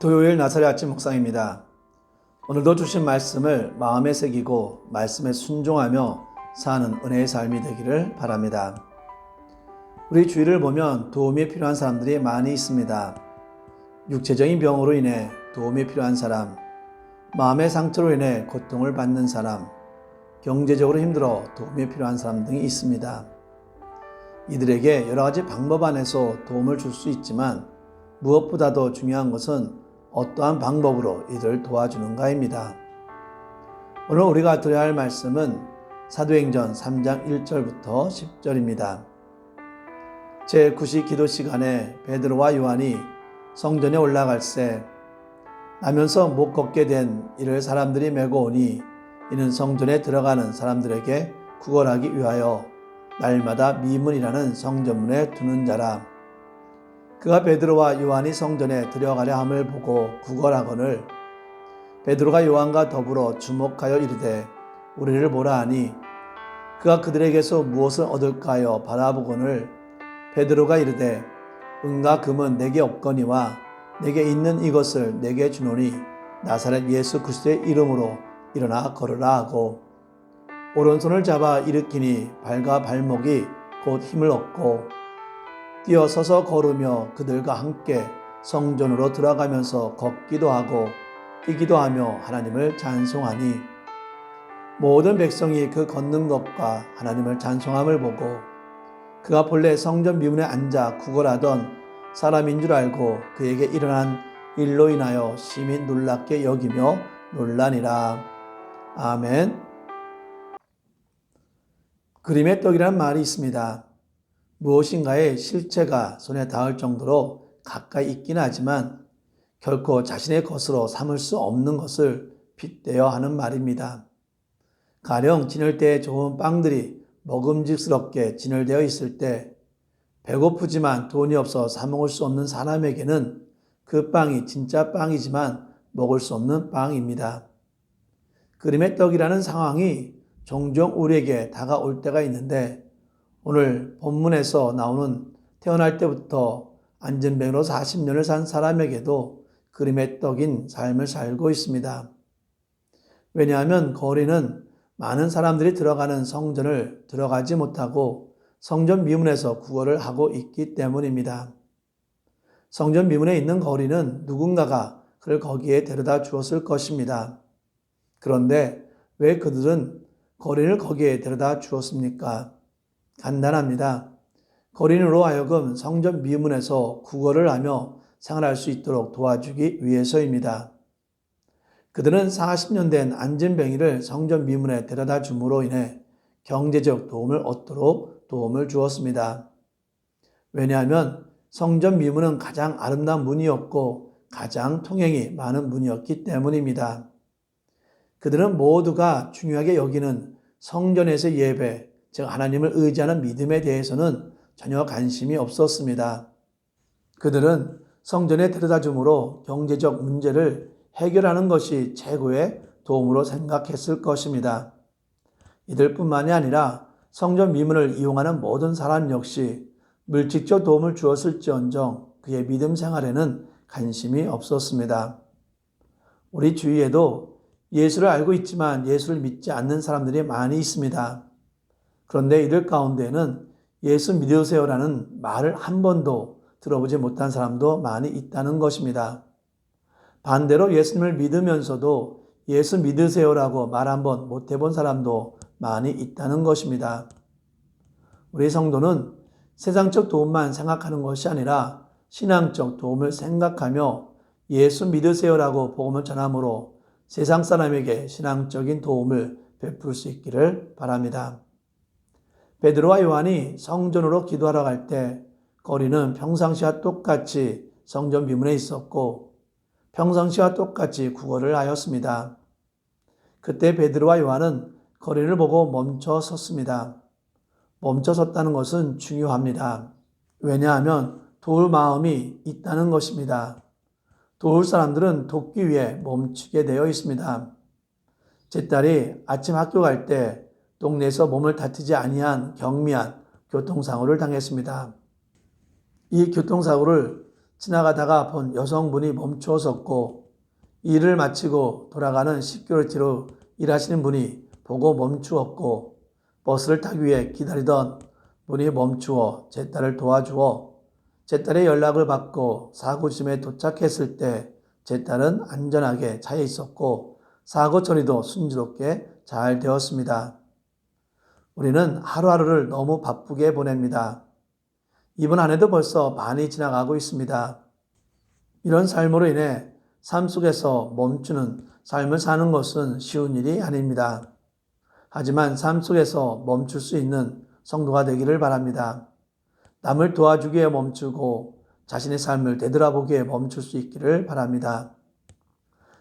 토요일 나사렛 아침 묵상입니다. 오늘도 주신 말씀을 마음에 새기고 말씀에 순종하며 사는 은혜의 삶이 되기를 바랍니다. 우리 주위를 보면 도움이 필요한 사람들이 많이 있습니다. 육체적인 병으로 인해 도움이 필요한 사람, 마음의 상처로 인해 고통을 받는 사람, 경제적으로 힘들어 도움이 필요한 사람 등이 있습니다. 이들에게 여러 가지 방법 안에서 도움을 줄 수 있지만 무엇보다도 중요한 것은 어떠한 방법으로 이들을 도와주는가입니다. 오늘 우리가 들어야 할 말씀은 사도행전 3장 1절부터 10절입니다. 제9시 기도 시간에 베드로와 요한이 성전에 올라갈새 나면서 못 걷게 된 이를 사람들이 메고 오니 이는 성전에 들어가는 사람들에게 구걸하기 위하여 날마다 미문이라는 성전문에 두는 자라. 그가 베드로와 요한이 성전에 들어가려 함을 보고 구걸하거늘 베드로가 요한과 더불어 주목하여 이르되 우리를 보라 하니 그가 그들에게서 무엇을 얻을까 하여 바라보거늘 베드로가 이르되 은과 금은 내게 없거니와 내게 있는 이것을 내게 주노니 나사렛 예수 그리스도의 이름으로 일어나 걸으라 하고 오른손을 잡아 일으키니 발과 발목이 곧 힘을 얻고 뛰어서서 걸으며 그들과 함께 성전으로 들어가면서 걷기도 하고 뛰기도 하며 하나님을 찬송하니 모든 백성이 그 걷는 것과 하나님을 찬송함을 보고 그가 본래 성전 미문에 앉아 구걸하던 사람인 줄 알고 그에게 일어난 일로 인하여 심히 놀랍게 여기며 놀라니라. 아멘. 그림의 떡이라는 말이 있습니다. 무엇인가의 실체가 손에 닿을 정도로 가까이 있긴 하지만 결코 자신의 것으로 삼을 수 없는 것을 빗대어 하는 말입니다. 가령 지낼 때에 좋은 빵들이 먹음직스럽게 진열되어 있을 때 배고프지만 돈이 없어 사 먹을 수 없는 사람에게는 그 빵이 진짜 빵이지만 먹을 수 없는 빵입니다. 그림의 떡이라는 상황이 종종 우리에게 다가올 때가 있는데 오늘 본문에서 나오는 태어날 때부터 안전뱅이로 40년을 산 사람에게도 그림의 떡인 삶을 살고 있습니다. 왜냐하면 거리는 많은 사람들이 들어가는 성전을 들어가지 못하고 성전 미문에서 구걸을 하고 있기 때문입니다. 성전 미문에 있는 거리는 누군가가 그를 거기에 데려다 주었을 것입니다. 그런데 왜 그들은 거린을 거기에 데려다 주었습니까? 간단합니다. 거린으로 하여금 성전 미문에서 구걸을 하며 생활할 수 있도록 도와주기 위해서입니다. 그들은 40년 된 안진뱅이를 성전 미문에 데려다 줌으로 인해 경제적 도움을 얻도록 도움을 주었습니다. 왜냐하면 성전 미문은 가장 아름다운 문이었고 가장 통행이 많은 문이었기 때문입니다. 그들은 모두가 중요하게 여기는 성전에서의 예배, 즉 하나님을 의지하는 믿음에 대해서는 전혀 관심이 없었습니다. 그들은 성전에 데려다 줌으로 경제적 문제를 해결하는 것이 최고의 도움으로 생각했을 것입니다. 이들뿐만이 아니라 성전 미문을 이용하는 모든 사람 역시 물질적 도움을 주었을지언정 그의 믿음 생활에는 관심이 없었습니다. 우리 주위에도 예수를 알고 있지만 예수를 믿지 않는 사람들이 많이 있습니다. 그런데 이들 가운데는 예수 믿으세요라는 말을 한 번도 들어보지 못한 사람도 많이 있다는 것입니다. 반대로 예수님을 믿으면서도 예수 믿으세요라고 말 한 번 못 해본 사람도 많이 있다는 것입니다. 우리 성도는 세상적 도움만 생각하는 것이 아니라 신앙적 도움을 생각하며 예수 믿으세요라고 복음을 전함으로 세상 사람에게 신앙적인 도움을 베풀 수 있기를 바랍니다. 베드로와 요한이 성전으로 기도하러 갈 때 거리는 평상시와 똑같이 성전 미문에 있었고 평상시와 똑같이 구걸을 하였습니다. 그때 베드로와 요한은 거리를 보고 멈춰 섰습니다. 멈춰 섰다는 것은 중요합니다. 왜냐하면 도울 마음이 있다는 것입니다. 도울 사람들은 돕기 위해 멈추게 되어 있습니다. 제 딸이 아침 학교 갈 때 동네에서 몸을 다치지 아니한 경미한 교통사고를 당했습니다. 이 교통사고를 지나가다가 본 여성분이 멈추어 섰고 일을 마치고 돌아가는 시큐리티로 일하시는 분이 보고 멈추었고 버스를 타기 위해 기다리던 분이 멈추어 제 딸을 도와주어 제 딸의 연락을 받고 사고지점에 도착했을 때 제 딸은 안전하게 차에 있었고 사고 처리도 순조롭게 잘 되었습니다. 우리는 하루하루를 너무 바쁘게 보냅니다. 이번 한 해도 벌써 반이 지나가고 있습니다. 이런 삶으로 인해 삶 속에서 멈추는 삶을 사는 것은 쉬운 일이 아닙니다. 하지만 삶 속에서 멈출 수 있는 성도가 되기를 바랍니다. 남을 도와주기에 멈추고 자신의 삶을 되돌아보기에 멈출 수 있기를 바랍니다.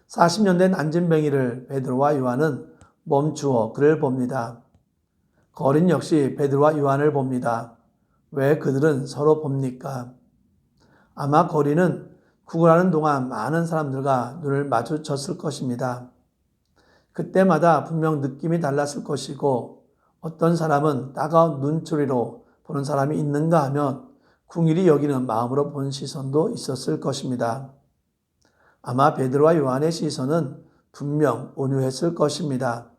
40년 된 안진뱅이를 베드로와 요한은 멈추어 그를 봅니다. 거린 역시 베드로와 요한을 봅니다. 왜 그들은 서로 봅니까? 아마 거리는 구걸하는 동안 많은 사람들과 눈을 마주쳤을 것입니다. 그때마다 분명 느낌이 달랐을 것이고 어떤 사람은 따가운 눈초리로 보는 사람이 있는가 하면 궁일이 여기는 마음으로 본 시선도 있었을 것입니다. 아마 베드로와 요한의 시선은 분명 온유했을 것입니다.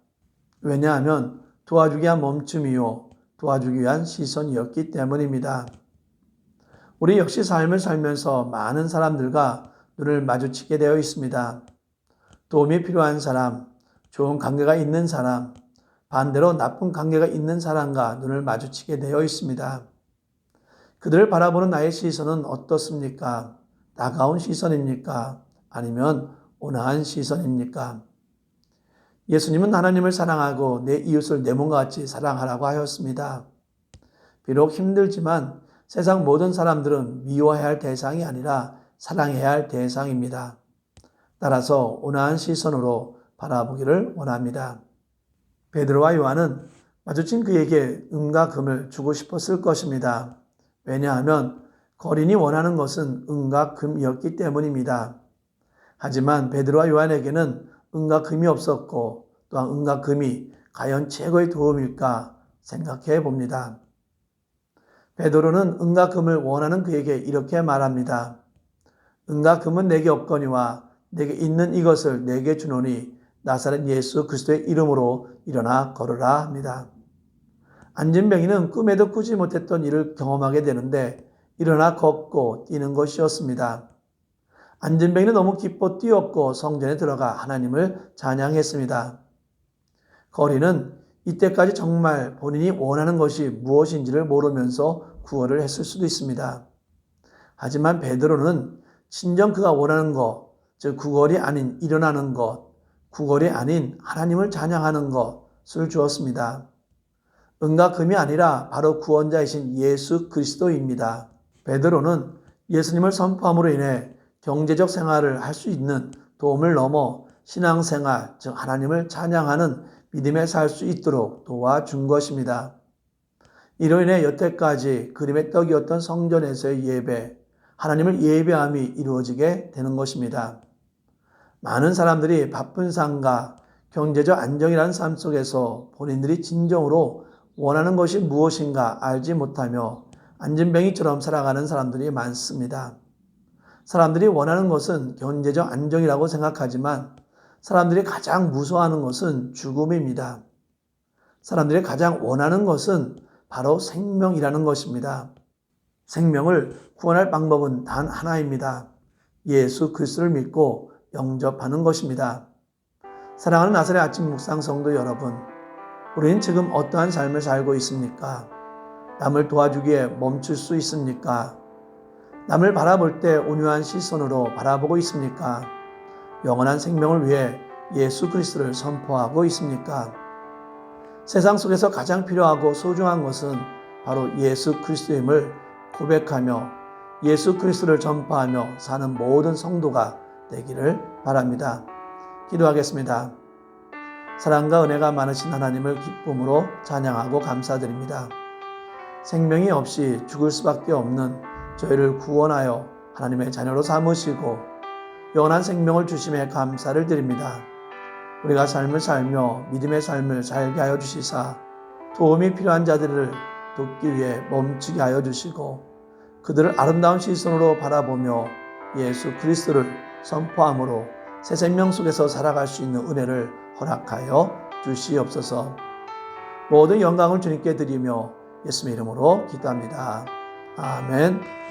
왜냐하면 도와주기 위한 멈춤이요 도와주기 위한 시선이었기 때문입니다. 우리 역시 삶을 살면서 많은 사람들과 눈을 마주치게 되어 있습니다. 도움이 필요한 사람, 좋은 관계가 있는 사람, 반대로 나쁜 관계가 있는 사람과 눈을 마주치게 되어 있습니다. 그들을 바라보는 나의 시선은 어떻습니까? 따가운 시선입니까? 아니면 온화한 시선입니까? 예수님은 하나님을 사랑하고 내 이웃을 내 몸과 같이 사랑하라고 하였습니다. 비록 힘들지만 세상 모든 사람들은 미워해야 할 대상이 아니라 사랑해야 할 대상입니다. 따라서 온화한 시선으로 바라보기를 원합니다. 베드로와 요한은 마주친 그에게 은과 금을 주고 싶었을 것입니다. 왜냐하면 거린이 원하는 것은 은과 금이었기 때문입니다. 하지만 베드로와 요한에게는 은과 금이 없었고 또한 은과 금이 과연 최고의 도움일까 생각해 봅니다. 베드로는 은과 금을 원하는 그에게 이렇게 말합니다. 은과 금은 내게 없거니와 내게 있는 이것을 내게 주노니 나사렛 예수 그리스도의 이름으로 일어나 걸으라 합니다. 안진뱅이는 꿈에도 꾸지 못했던 일을 경험하게 되는데 일어나 걷고 뛰는 것이었습니다. 안진뱅이는 너무 기뻐 뛰었고 성전에 들어가 하나님을 찬양했습니다. 거리는 이때까지 정말 본인이 원하는 것이 무엇인지를 모르면서 구걸을 했을 수도 있습니다. 하지만 베드로는 진정 그가 원하는 것, 즉 구걸이 아닌 일어나는 것, 구걸이 아닌 하나님을 찬양하는 것을 주었습니다. 은과 금이 아니라 바로 구원자이신 예수 그리스도입니다. 베드로는 예수님을 선포함으로 인해 경제적 생활을 할 수 있는 도움을 넘어 신앙생활, 즉 하나님을 찬양하는 믿음에 살 수 있도록 도와준 것입니다. 이로 인해 여태까지 그림의 떡이었던 성전에서의 예배, 하나님을 예배함이 이루어지게 되는 것입니다. 많은 사람들이 바쁜 삶과 경제적 안정이라는 삶 속에서 본인들이 진정으로 원하는 것이 무엇인가 알지 못하며 안진뱅이처럼 살아가는 사람들이 많습니다. 사람들이 원하는 것은 경제적 안정이라고 생각하지만 사람들이 가장 무서워하는 것은 죽음입니다. 사람들이 가장 원하는 것은 바로 생명이라는 것입니다. 생명을 구원할 방법은 단 하나입니다. 예수 그리스도를 믿고 영접하는 것입니다. 사랑하는 나사렛 아침 묵상 성도 여러분, 우리는 지금 어떠한 삶을 살고 있습니까? 남을 도와주기에 멈출 수 있습니까? 남을 바라볼 때 온유한 시선으로 바라보고 있습니까? 영원한 생명을 위해 예수 그리스도를 선포하고 있습니까? 세상 속에서 가장 필요하고 소중한 것은 바로 예수 그리스도임을 고백하며 예수 그리스도를 전파하며 사는 모든 성도가 되기를 바랍니다. 기도하겠습니다. 사랑과 은혜가 많으신 하나님을 기쁨으로 찬양하고 감사드립니다. 생명이 없이 죽을 수밖에 없는 저희를 구원하여 하나님의 자녀로 삼으시고 영원한 생명을 주심에 감사를 드립니다. 우리가 삶을 살며 믿음의 삶을 살게 하여 주시사 도움이 필요한 자들을 돕기 위해 멈추게 하여 주시고 그들을 아름다운 시선으로 바라보며 예수 그리스도를 선포함으로 새 생명 속에서 살아갈 수 있는 은혜를 허락하여 주시옵소서. 모든 영광을 주님께 드리며 예수님의 이름으로 기도합니다. 아멘.